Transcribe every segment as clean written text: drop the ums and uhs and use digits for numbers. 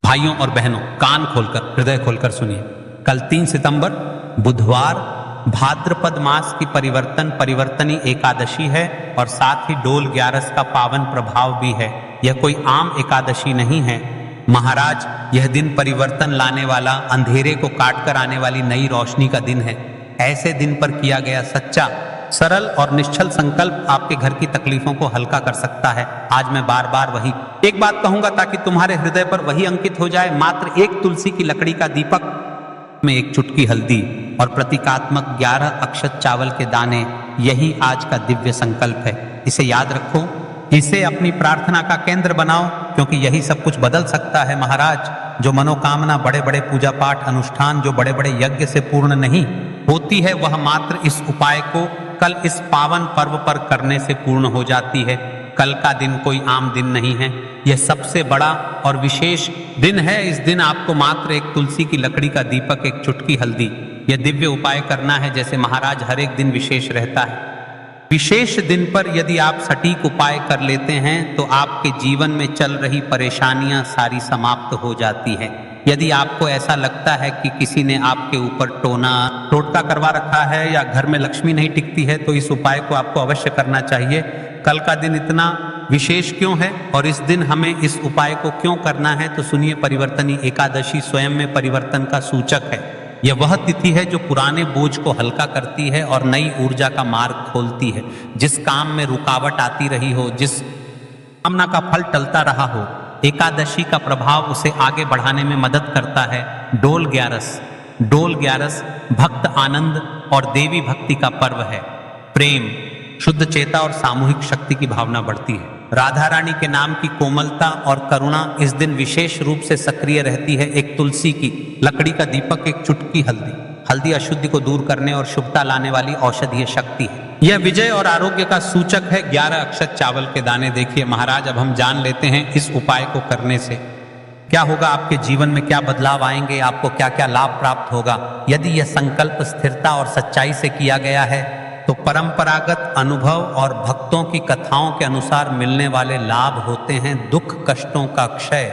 भाइयों और बहनों, कान खोलकर, हृदय खोलकर सुनिए। कल 3 सितंबर बुधवार भाद्रपद मास की परिवर्तनी एकादशी है और साथ ही डोल 11 का पावन प्रभाव भी है। यह कोई आम एकादशी नहीं है। महाराज, यह दिन परिवर्तन लाने वाला, अंधेरे को काटकर आने वाली नई रोशनी का दिन है। ऐसे दिन पर किया गया सच्चा, सरल और निश्चल संकल्प आपके घर की तकलीफों को हल्का कर सकता है। आज मैं बार बार वही एक बात कहूंगा ताकि तुम्हारे हृदय पर वही अंकित हो जाए। मात्र एक तुलसी की लकड़ी का दीपक में एक चुटकी हल्दी और प्रतीकात्मक 11 अक्षत चावल के दाने, यही आज का दिव्य संकल्प है। इसे याद रखो, इसे अपनी प्रार्थना का केंद्र बनाओ, क्योंकि यही सब कुछ बदल सकता है। महाराज, जो मनोकामना बड़े बड़े पूजा पाठ अनुष्ठान, जो बड़े बड़े यज्ञ से पूर्ण नहीं होती है, वह मात्र इस उपाय को कल इस पावन पर्व पर करने से पूर्ण हो जाती है। कल का दिन कोई आम दिन नहीं है, यह सबसे बड़ा और विशेष दिन है। इस दिन आपको मात्र एक तुलसी की लकड़ी का दीपक, एक चुटकी हल्दी, यह दिव्य उपाय करना है। जैसे महाराज हर एक दिन विशेष रहता है, विशेष दिन पर यदि आप सटीक उपाय कर लेते हैं तो आपके जीवन में चल रही परेशानियां सारी समाप्त हो जाती है। यदि आपको ऐसा लगता है कि किसी ने आपके ऊपर टोटका करवा रखा है या घर में लक्ष्मी नहीं टिकती है, तो इस उपाय को आपको अवश्य करना चाहिए। कल का दिन इतना विशेष क्यों है और इस दिन हमें इस उपाय को क्यों करना है, तो सुनिए। परिवर्तनी एकादशी स्वयं में परिवर्तन का सूचक है। यह वह तिथि है जो पुराने बोझ को हल्का करती है और नई ऊर्जा का मार्ग खोलती है। जिस काम में रुकावट आती रही हो, जिस कामना का फल टलता रहा हो, एकादशी का प्रभाव उसे आगे बढ़ाने में मदद करता है। डोल 11 भक्त आनंद और देवी भक्ति का पर्व है। प्रेम, शुद्ध चेता और सामूहिक शक्ति की भावना बढ़ती है। राधा रानी के नाम की कोमलता और करुणा इस दिन विशेष रूप से सक्रिय रहती है। एक तुलसी की लकड़ी का दीपक, एक चुटकी हल्दी अशुद्धि को दूर करने और शुभता लाने वाली औषधीय शक्ति है। यह विजय और आरोग्य का सूचक है। 11 अक्षत चावल के दाने। देखिए महाराज, अब हम जान लेते हैं इस उपाय को करने से क्या होगा, आपके जीवन में क्या बदलाव आएंगे, आपको क्या क्या लाभ प्राप्त होगा। यदि यह संकल्प स्थिरता और सच्चाई से किया गया है तो परंपरागत अनुभव और भक्तों की कथाओं के अनुसार मिलने वाले लाभ होते हैं दुख कष्टों का क्षय।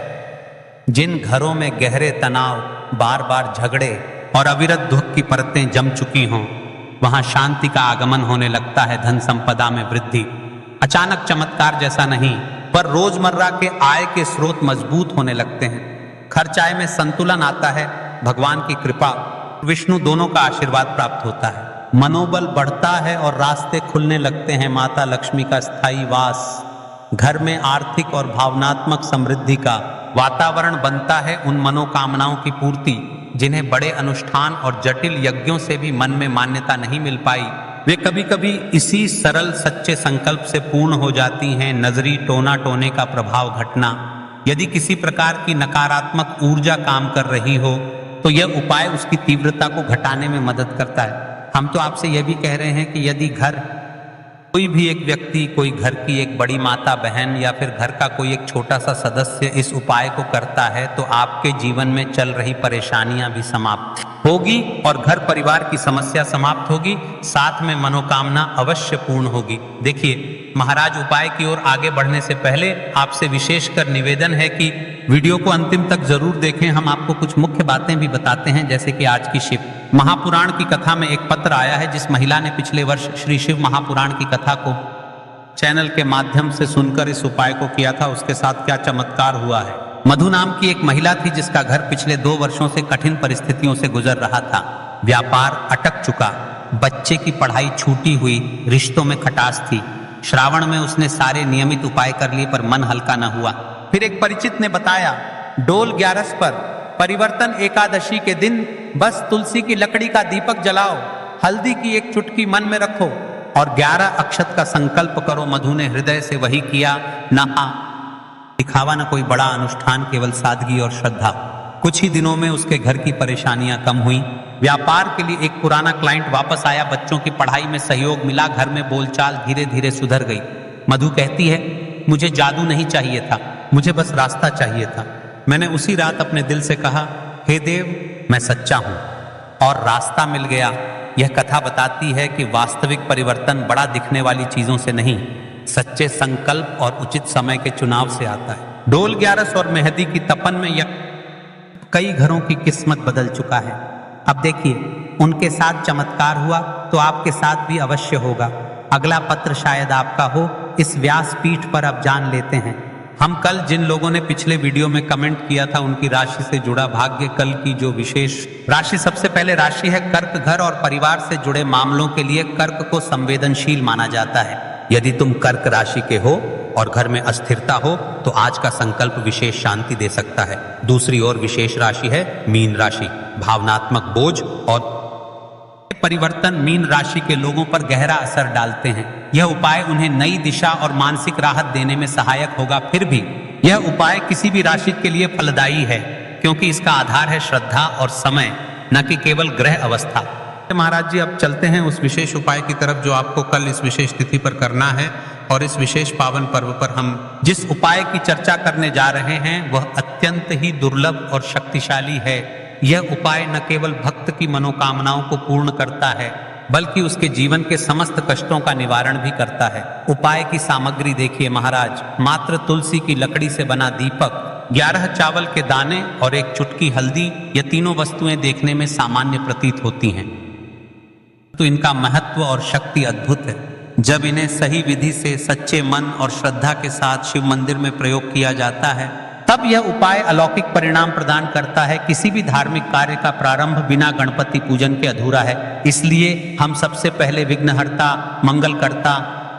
जिन घरों में गहरे तनाव, बार बार झगड़े और अविरत दुख की परतें जम चुकी हों, वहां शांति का आगमन होने लगता है। धन संपदा में वृद्धि, अचानक चमत्कार जैसा नहीं, पर रोजमर्रा के आय के स्रोत मजबूत होने लगते हैं। खर्च आय में संतुलन आता है। भगवान की कृपा, विष्णु दोनों का आशीर्वाद प्राप्त होता है। मनोबल बढ़ता है और रास्ते खुलने लगते हैं। माता लक्ष्मी का स्थायी वास, घर में आर्थिक और भावनात्मक समृद्धि का वातावरण बनता है। उन मनोकामनाओं की पूर्ति जिन्हें बड़े अनुष्ठान और जटिल यज्ञों से भी मन में मान्यता नहीं मिल पाई, वे कभी कभी इसी सरल सच्चे संकल्प से पूर्ण हो जाती हैं। नजरी टोना टोने का प्रभाव घटना, यदि किसी प्रकार की नकारात्मक ऊर्जा काम कर रही हो तो यह उपाय उसकी तीव्रता को घटाने में मदद करता है। हम तो आपसे यह भी कह रहे हैं कि यदि कोई भी एक व्यक्ति, कोई घर की एक बड़ी माता बहन या फिर घर का कोई एक छोटा सा सदस्य इस उपाय को करता है तो आपके जीवन में चल रही परेशानियां भी समाप्त होगी और घर परिवार की समस्या समाप्त होगी, साथ में मनोकामना अवश्य पूर्ण होगी। देखिए महाराज, उपाय की ओर आगे बढ़ने से पहले आपसे विशेषकर निवेदन है कि वीडियो को अंतिम तक जरूर देखें। हम आपको कुछ मुख्य बातें भी बताते हैं, जैसे कि आज की शिव महापुराण की कथा में एक पत्र आया है। जिस महिला ने पिछले वर्ष श्री शिव महापुराण की कथा को चैनल के माध्यम से सुनकर इस उपाय को किया था, उसके साथ क्या चमत्कार हुआ है। मधु नाम की एक महिला थी जिसका घर पिछले 2 वर्षों से कठिन परिस्थितियों से गुजर रहा था। व्यापार अटक चुका, बच्चे की पढ़ाई छूटी हुई, रिश्तों में खटास थी। श्रावण में उसने सारे नियमित उपाय कर लिए पर मन हल्का न हुआ। फिर एक परिचित ने बताया, डोल 11 पर परिवर्तन एकादशी के दिन बस तुलसी की लकड़ी का दीपक जलाओ, हल्दी की एक चुटकी मन में रखो और 11 अक्षत का संकल्प करो। मधु ने हृदय से वही किया, ना दिखावा न कोई बड़ा अनुष्ठान, केवल सादगी और श्रद्धा। कुछ ही दिनों में उसके घर की परेशानियां कम हुई। व्यापार के लिए एक पुराना क्लाइंट वापस आया, बच्चों की पढ़ाई में सहयोग मिला, घर में बोलचाल धीरे धीरे सुधर गई। मधु कहती है, मुझे जादू नहीं चाहिए था, मुझे बस रास्ता चाहिए था। मैंने उसी रात अपने दिल से कहा, हे देव, मैं सच्चा हूं और रास्ता मिल गया। यह कथा बताती है कि वास्तविक परिवर्तन बड़ा दिखने वाली चीजों से नहीं, सच्चे संकल्प और उचित समय के चुनाव से आता है। डोल 11 और मेहंदी की तपन में कई घरों की किस्मत बदल चुका है। अब देखिए, उनके साथ चमत्कार हुआ तो आपके साथ भी अवश्य होगा। अगला पत्र शायद आपका हो, इस व्यासपीठ पर अब जान लेते हैं। हम कल जिन लोगों ने पिछले वीडियो में कमेंट किया था उनकी राशि से जुड़ा भाग्य कल की जो विशेष राशि, सबसे पहले राशि है कर्क। घर और परिवार से जुड़े मामलों के लिए कर्क को संवेदनशील माना जाता है। यदि तुम कर्क राशि के हो और घर में अस्थिरता हो तो आज का संकल्प विशेष शांति दे सकता है। दूसरी ओर विशेष राशि है मीन राशि। भावनात्मक बोझ और परिवर्तन मीन राशि के लोगों पर गहरा असर डालते हैं। यह उपाय उन्हें नई दिशा और मानसिक राहत देने में सहायक होगा। फिर भी यह उपाय किसी भी राशि के लिए फलदायी है, क्योंकि इसका आधार है श्रद्धा और समय, न कि केवल ग्रह अवस्था। महाराज जी, अब चलते हैं उस विशेष उपाय की तरफ जो आपको कल इस विशेष तिथि पर करना है। और इस विशेष पावन पर्व पर हम जिस उपाय की चर्चा करने जा रहे हैं वह अत्यंत ही दुर्लभ और शक्तिशाली है। यह उपाय न केवल भक्त की मनोकामनाओं को पूर्ण करता है, बल्कि उसके जीवन के समस्त कष्टों का निवारण भी करता है। उपाय की सामग्री देखिए महाराज, मात्र तुलसी की लकड़ी से बना दीपक, 11 चावल के दाने और एक चुटकी हल्दी, ये तीनों वस्तुएं देखने में सामान्य प्रतीत होती हैं, तो इनका महत्व और शक्ति अद्भुत है। जब इन्हें सही विधि से सच्चे मन और श्रद्धा के साथ शिव मंदिर में प्रयोग किया जाता है तब यह उपाय अलौकिक परिणाम प्रदान करता है। किसी भी धार्मिक कार्य का प्रारंभ बिना गणपति पूजन के अधूरा है। इसलिए हम सबसे पहले विघ्नहर्ता, मंगलकर्ता,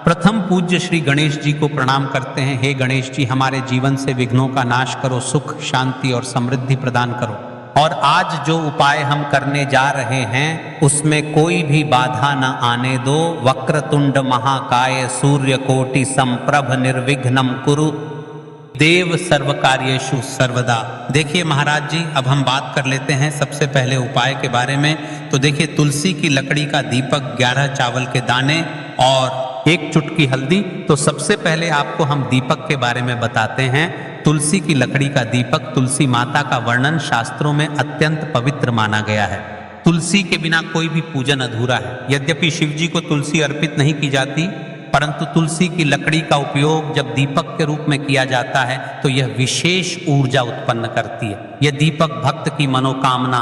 प्रथम पूज्य श्री गणेश जी को प्रणाम करते हैं। हे गणेश जी, हमारे जीवन से विघ्नों का नाश करो, सुख, शांति और समृद्धि प्रदान करो। और आज जो उपाय हम करने जा रहे हैं उसमें कोई भी बाधा न आने दो। वक्रतुंड महाकाय सूर्यकोटि संप्रभ निर्विघ्नं कुरु देव सर्व कार्येषु सर्वदा। देखिए महाराज जी, अब हम बात कर लेते हैं सबसे पहले उपाय के बारे में। तो देखिए, तुलसी की लकड़ी का दीपक, 11 चावल के दाने और एक चुटकी हल्दी। तो सबसे पहले आपको हम दीपक के बारे में बताते हैं। तुलसी की लकड़ी का दीपक, तुलसी माता का वर्णन शास्त्रों में अत्यंत पवित्र माना गया है। तुलसी के बिना कोई भी पूजन अधूरा है। यद्यपि शिव जी को तुलसी अर्पित नहीं की जाती, परंतु तुलसी की लकड़ी का उपयोग जब दीपक के रूप में किया जाता है तो यह विशेष ऊर्जा उत्पन्न करती है। यह दीपक भक्त की मनोकामना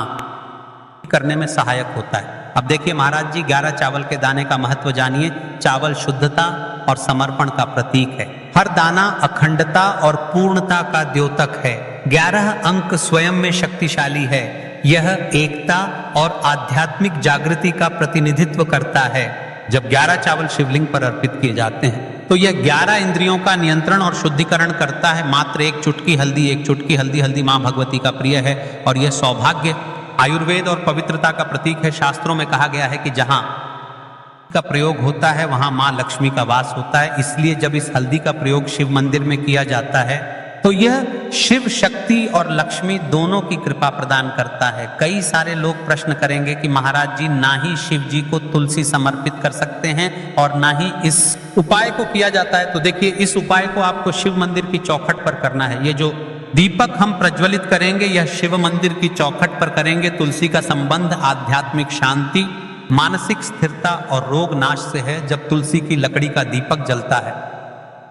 करने में सहायक होता है। अब देखिए महाराज जी, 11 चावल के दाने का महत्व जानिए। चावल शुद्धता और समर्पण का प्रतीक है। हर दाना अखंडता और पूर्णता का द्योतक है। 11 अंक स्वयं में शक्तिशाली है। यह एकता और आध्यात्मिक जागृति का प्रतिनिधित्व करता है। जब 11 चावल शिवलिंग पर अर्पित किए जाते हैं तो यह 11 इंद्रियों का नियंत्रण और शुद्धिकरण करता है। मात्र एक चुटकी हल्दी, हल्दी माँ भगवती का प्रिय है और यह सौभाग्य, आयुर्वेद और पवित्रता का प्रतीक है। शास्त्रों में कहा गया है कि जहाँ का प्रयोग होता है वहां माँ लक्ष्मी का वास होता है। इसलिए जब इस हल्दी का प्रयोग शिव मंदिर में किया जाता है तो यह शिव शक्ति और लक्ष्मी दोनों की कृपा प्रदान करता है। कई सारे लोग प्रश्न करेंगे कि महाराज जी, ना ही शिव जी को तुलसी समर्पित कर सकते हैं और ना ही इस उपाय को किया जाता है। तो देखिए, इस उपाय को आपको शिव मंदिर की चौखट पर करना है। ये जो दीपक हम प्रज्वलित करेंगे यह शिव मंदिर की चौखट पर करेंगे। तुलसी का संबंध आध्यात्मिक शांति, मानसिक स्थिरता और रोग नाश से है। जब तुलसी की लकड़ी का दीपक जलता है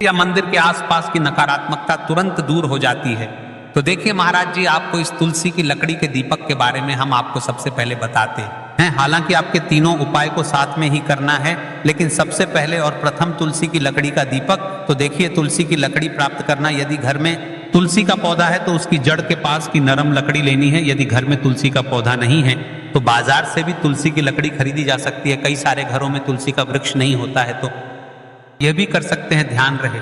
या मंदिर के आसपास की नकारात्मकता तुरंत दूर हो जाती है। तो देखिए महाराज जी, आपको इस तुलसी की लकड़ी के दीपक के बारे में हम आपको सबसे पहले बताते हैं। हालांकि आपके तीनों उपाय को साथ में ही करना है, लेकिन सबसे पहले और प्रथम तुलसी की लकड़ी का दीपक। तो देखिए, तुलसी की लकड़ी प्राप्त करना, यदि घर में तुलसी का पौधा है तो उसकी जड़ के पास की नरम लकड़ी लेनी है। यदि घर में तुलसी का पौधा नहीं है तो बाजार से भी तुलसी की लकड़ी खरीदी जा सकती है। कई सारे घरों में तुलसी का वृक्ष नहीं होता है तो यह भी कर सकते हैं। ध्यान रहे,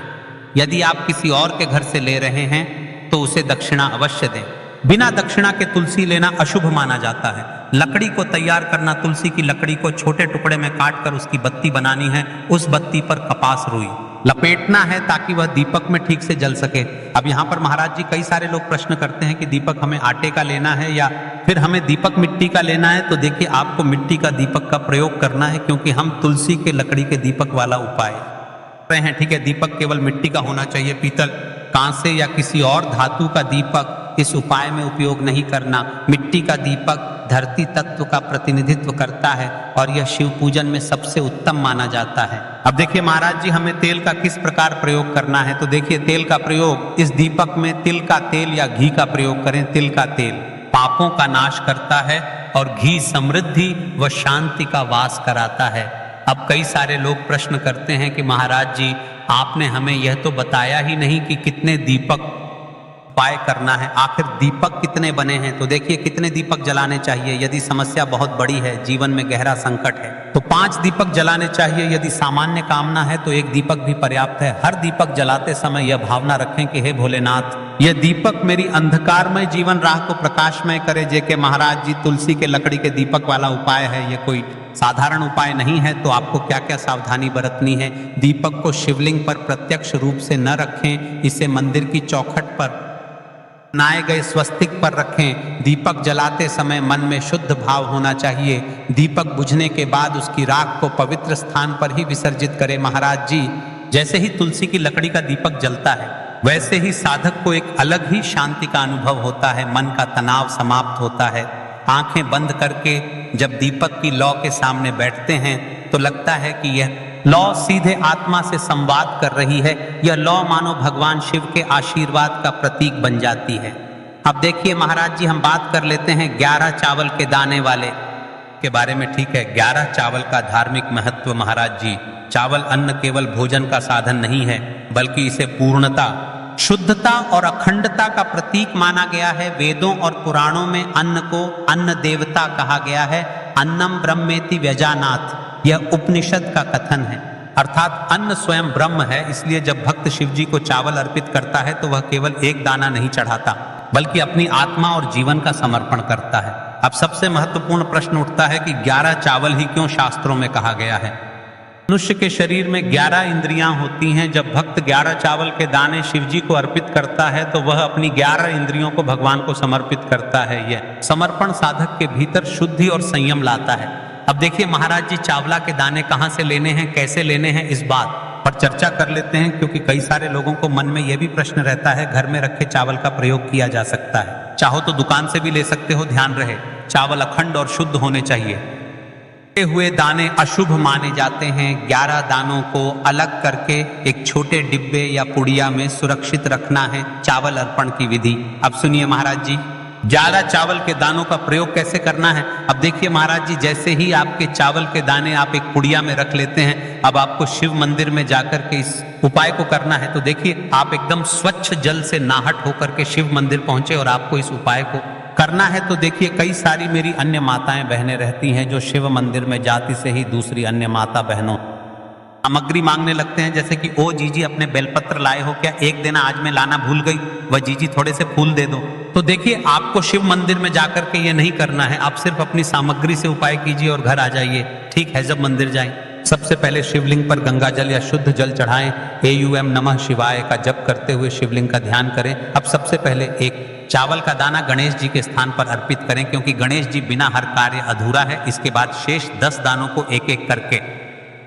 यदि आप किसी और के घर से ले रहे हैं तो उसे दक्षिणा अवश्य दें। बिना दक्षिणा के तुलसी लेना अशुभ माना जाता है। लकड़ी को तैयार करना, तुलसी की लकड़ी को छोटे टुकड़े में काटकर उसकी बत्ती बनानी है। उस बत्ती पर कपास रुई लपेटना है ताकि वह दीपक में ठीक से जल सके। अब यहाँ पर महाराज जी, कई सारे लोग प्रश्न करते हैं कि दीपक हमें आटे का लेना है या फिर हमें दीपक मिट्टी का लेना है। तो देखिए, आपको मिट्टी का दीपक का प्रयोग करना है, क्योंकि हम तुलसी के लकड़ी के दीपक वाला उपाय रहे हैं। ठीक है, दीपक केवल मिट्टी का होना चाहिए। पीतल, कांसे या किसी और धातु का दीपक इस उपाय में उपयोग नहीं करना। मिट्टी का दीपक धरती तत्व का प्रतिनिधित्व करता है और यह शिव पूजन में सबसे उत्तम माना जाता है। अब देखिए महाराज जी, हमें तेल का किस प्रकार प्रयोग करना है। तो देखिए, तेल का प्रयोग इस दीपक में तिल का तेल या घी का प्रयोग करें। तिल का तेल पापों का नाश करता है और घी समृद्धि व शांति का वास कराता है। अब कई सारे लोग प्रश्न करते हैं कि महाराज जी, आपने हमें यह तो बताया ही नहीं कि कितने दीपक उपाय करना है, आखिर दीपक कितने बने हैं। तो देखिए कितने दीपक जलाने चाहिए। यदि समस्या बहुत बड़ी है, जीवन में गहरा संकट है, तो 5 दीपक जलाने चाहिए। यदि सामान्य कामना है तो 1 दीपक भी पर्याप्त है। हर दीपक जलाते समय यह भावना रखें कि हे भोलेनाथ, यह दीपक मेरी अंधकारमय जीवन राह को प्रकाशमय करे। जेके महाराज जी, तुलसी के लकड़ी के दीपक वाला उपाय है, यह कोई साधारण उपाय नहीं है। तो आपको क्या क्या सावधानी बरतनी है। दीपक को शिवलिंग पर प्रत्यक्ष रूप से न रखें, इसे मंदिर की चौखट पर बनाए गए स्वस्तिक पर रखें। दीपक जलाते समय मन में शुद्ध भाव होना चाहिए। दीपक बुझने के बाद उसकी राख को पवित्र स्थान पर ही विसर्जित करें। महाराज जी, जैसे ही तुलसी की लकड़ी का दीपक जलता है, वैसे ही साधक को एक अलग ही शांति का अनुभव होता है। मन का तनाव समाप्त होता है। आंखें बंद करके जब दीपक की लौ के सामने बैठते हैं तो लगता है कि यह लौ सीधे आत्मा से संवाद कर रही है। यह लौ मानो भगवान शिव के आशीर्वाद का प्रतीक बन जाती है। अब देखिए महाराज जी, हम बात कर लेते हैं 11 चावल के दाने वाले के बारे में। ठीक है, 11 चावल का धार्मिक महत्व। महाराज जी, चावल अन्न केवल भोजन का साधन नहीं है, बल्कि इसे पूर्णता, शुद्धता और अखंडता का प्रतीक माना गया है। वेदों और पुराणों में अन्न को अन्न देवता कहा गया है। अन्नम ब्रह्मेति व्यजानात्, यह उपनिषद का कथन है। अर्थात अन्न स्वयं ब्रह्म है। इसलिए जब भक्त शिव जी को चावल अर्पित करता है तो वह केवल 1 दाना नहीं चढ़ाता, बल्कि अपनी आत्मा और जीवन का समर्पण करता है। अब सबसे महत्वपूर्ण प्रश्न उठता है कि 11 चावल ही क्यों शास्त्रों में कहा गया है। मनुष्य के शरीर में 11 इंद्रियां होती हैं। जब भक्त 11 चावल के दाने शिव जी को अर्पित करता है तो वह अपनी 11 इंद्रियों को भगवान को समर्पित करता है। यह समर्पण साधक के भीतर शुद्धि और संयम लाता है। अब देखिए महाराज जी, चावला के दाने कहाँ से लेने हैं, कैसे लेने हैं, इस बात पर चर्चा कर लेते हैं। क्योंकि कई सारे लोगों को मन में यह भी प्रश्न रहता है, घर में रखे चावल का प्रयोग किया जा सकता है, चाहो तो दुकान से भी ले सकते हो। ध्यान रहे, चावल अखंड और शुद्ध होने चाहिए। हुए दाने अशुभ माने जाते हैं। 11 दानों को अलग करके एक छोटे डिब्बे या पुड़िया में सुरक्षित रखना है। चावल अर्पण की विधि अब सुनिए महाराज जी। 11 चावल के दानों का प्रयोग कैसे करना है। अब देखिए महाराज जी, जैसे ही आपके चावल के दाने आप एक पुड़िया में रख लेते हैं, अब आपको शिव मंदिर में जाकर के इस उपाय को करना है। तो देखिए, आप एकदम स्वच्छ जल से नाहट होकर के शिव मंदिर पहुंचे और आपको इस उपाय को करना है। तो देखिए, कई सारी मेरी अन्य माताएं बहनें रहती हैं जो शिव मंदिर में जाती से ही दूसरी अन्य माता बहनों सामग्री मांगने लगते हैं। जैसे कि ओ जीजी, अपने बेलपत्र लाए हो क्या, एक दिन आज मैं लाना भूल गई, वह जीजी थोड़े से फूल दे दो। तो देखिए, आपको शिव मंदिर में जाकर के ये नहीं करना है। आप सिर्फ अपनी सामग्री से उपाय कीजिए और घर आ जाइए। ठीक है, जब मंदिर जाएं, सबसे पहले शिवलिंग पर गंगा जल या शुद्ध जल चढ़ाएं। AUM नमः शिवाय का जप करते हुए शिवलिंग का ध्यान करें। अब सबसे पहले एक चावल का दाना गणेश जी के स्थान पर अर्पित करें, क्योंकि गणेश जी बिना हर कार्य अधूरा है। इसके बाद शेष 10 दानों को एक एक करके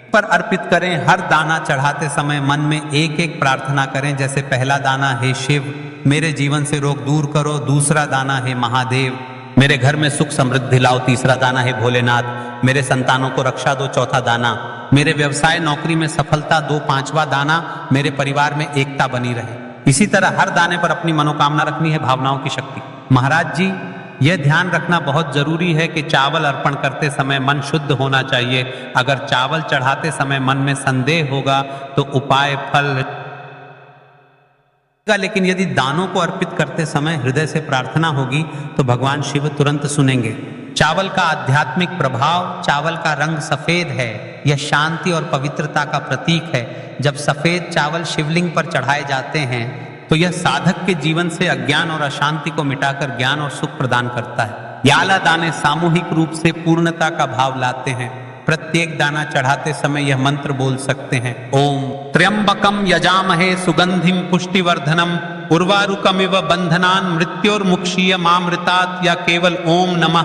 पर अर्पित करें। हर दाना चढ़ाते समय मन में एक एक प्रार्थना करें। जैसे पहला दाना, हे शिव मेरे जीवन से रोग दूर करो। दूसरा दाना, हे महादेव मेरे घर में सुख समृद्धि लाओ। तीसरा दाना, हे भोलेनाथ मेरे संतानों को रक्षा दो। चौथा दाना, मेरे व्यवसाय नौकरी में सफलता दो। 5वां दाना, मेरे परिवार में एकता बनी रहे। इसी तरह हर दाने पर अपनी मनोकामना रखनी है, भावनाओं की शक्ति। महाराज जी, यह ध्यान रखना बहुत जरूरी है कि चावल अर्पण करते समय मन शुद्ध होना चाहिए। अगर चावल चढ़ाते समय मन में संदेह होगा तो उपाय फल, लेकिन यदि दानों को अर्पित करते समय हृदय से प्रार्थना होगी तो भगवान शिव तुरंत सुनेंगे। चावल का आध्यात्मिक प्रभाव, चावल का रंग सफेद है। यह शांति और पवित्रता का प्रतीक है। जब सफेद चावल शिवलिंग पर चढ़ाए जाते हैं तो यह साधक के जीवन से अज्ञान और अशांति को मिटाकर ज्ञान और सुख प्रदान करता है। 11 दाने सामूहिक रूप से पूर्णता का भाव लाते हैं। प्रत्येक दाना चढ़ाते समय यह मंत्र बोल सकते हैं, ओम त्र्यंबकम यजामहे सुगंधिम पुष्टिवर्धनम उर्वारुकमिव बंधनान मृत्योर्मुक्षीय मामृतात्, या केवल ओम नमः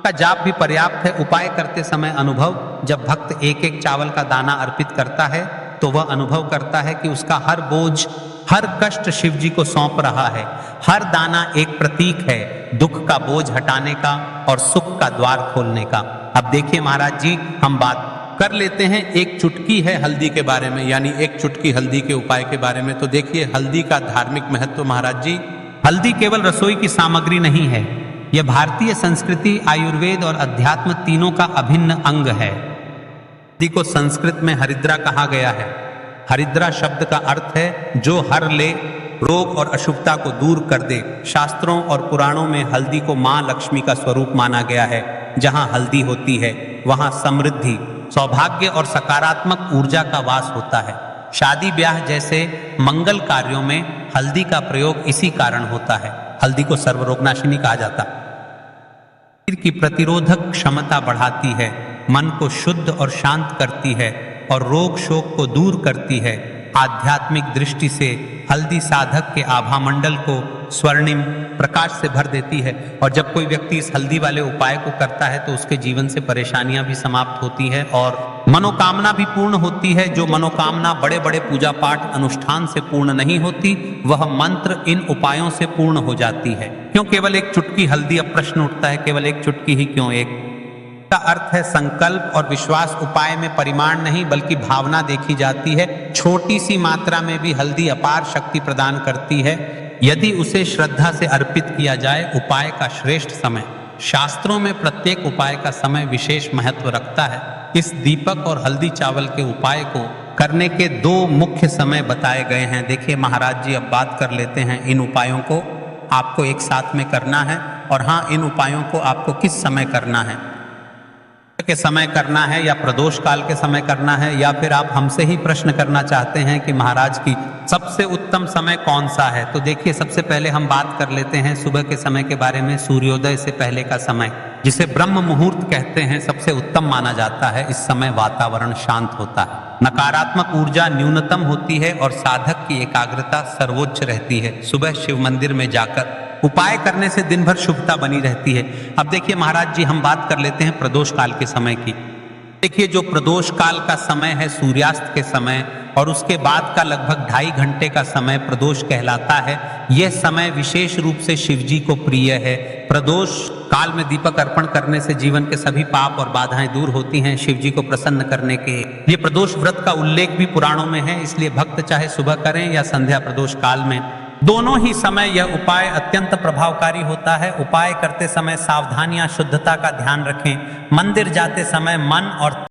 का जाप भी पर्याप्त है। उपाय करते समय अनुभव, जब भक्त एक एक चावल का दाना अर्पित करता है तो वह अनुभव करता है कि उसका हर बोझ, हर कष्ट शिव जी को सौंप रहा है। हर दाना एक प्रतीक है दुख का बोझ हटाने का और सुख का द्वार खोलने का। अब देखिए महाराज जी, हम बात कर लेते हैं एक चुटकी है हल्दी के बारे में, यानी एक चुटकी हल्दी के उपाय के बारे में। तो देखिए हल्दी का धार्मिक महत्व। महाराज जी, हल्दी केवल रसोई की सामग्री नहीं है, यह भारतीय संस्कृति, आयुर्वेद और अध्यात्म तीनों का अभिन्न अंग है। हल्दी को संस्कृत में हरिद्रा कहा गया है। हरिद्रा शब्द का अर्थ है जो हर ले, रोग और अशुभता को दूर कर दे। शास्त्रों और पुराणों में हल्दी को मां लक्ष्मी का स्वरूप माना गया है। जहां हल्दी होती है वहां समृद्धि, सौभाग्य और सकारात्मक ऊर्जा का वास होता है। शादी ब्याह जैसे मंगल कार्यों में हल्दी का प्रयोग इसी कारण होता है। हल्दी को सर्वरोगनाशिनी कहा जाता है। शरीर की प्रतिरोधक क्षमता बढ़ाती है, मन को शुद्ध और शांत करती है और रोग शोक को दूर करती है। आध्यात्मिक दृष्टि से हल्दी साधक के आभामंडल को स्वर्णिम प्रकाश से भर देती है और जब कोई व्यक्ति इस हल्दी वाले उपाय को करता है तो उसके जीवन से परेशानियां भी समाप्त होती है और मनोकामना भी पूर्ण होती है। जो मनोकामना बड़े बड़े पूजा पाठ अनुष्ठान से पूर्ण नहीं होती, वह मंत्र इन उपायों से पूर्ण हो जाती है। क्यों केवल एक चुटकी हल्दी? अब प्रश्न उठता है, केवल एक चुटकी ही क्यों? एक का अर्थ है संकल्प और विश्वास। उपाय में परिमाण नहीं बल्कि भावना देखी जाती है। छोटी सी मात्रा में भी हल्दी अपार शक्ति प्रदान करती है यदि उसे श्रद्धा से अर्पित किया जाए। उपाय का श्रेष्ठ समय। शास्त्रों में प्रत्येक उपाय का समय विशेष महत्व रखता है। इस दीपक और हल्दी चावल के उपाय को करने के 2 मुख्य समय बताए गए हैं। देखिए महाराज जी, अब बात कर लेते हैं इन उपायों को आपको एक साथ में करना है और हाँ, इन उपायों को आपको किस समय करना है के समय करना है या प्रदोष काल के समय करना है, या फिर आप हमसे ही प्रश्न करना चाहते हैं कि महाराज की सबसे उत्तम समय कौन सा है। तो देखिए, सबसे पहले हम बात कर लेते हैं सुबह के समय के बारे में। सूर्योदय से पहले का समय, जिसे ब्रह्म मुहूर्त कहते हैं, सबसे उत्तम माना जाता है। इस समय वातावरण शांत होता है, नकारात्मक ऊर्जा न्यूनतम होती है और साधक की एकाग्रता सर्वोच्च रहती है। सुबह शिव मंदिर में जाकर उपाय करने से दिन भर शुभता बनी रहती है। अब देखिए महाराज जी, हम बात कर लेते हैं प्रदोष काल के समय की। देखिए, जो प्रदोष काल का समय है सूर्यास्त के समय और उसके बाद का लगभग 2.5 घंटे का समय प्रदोष कहलाता है। यह समय विशेष रूप से शिव जी को प्रिय है। प्रदोष काल में दीपक अर्पण करने से जीवन के सभी पाप और बाधाएं दूर होती हैं। शिव जी को प्रसन्न करने के लिए प्रदोष व्रत का उल्लेख भी पुराणों में है। इसलिए भक्त चाहे सुबह करें या संध्या प्रदोष काल में, दोनों ही समय यह उपाय अत्यंत प्रभावकारी होता है। उपाय करते समय सावधानियां, शुद्धता का ध्यान रखें। मंदिर जाते समय मन और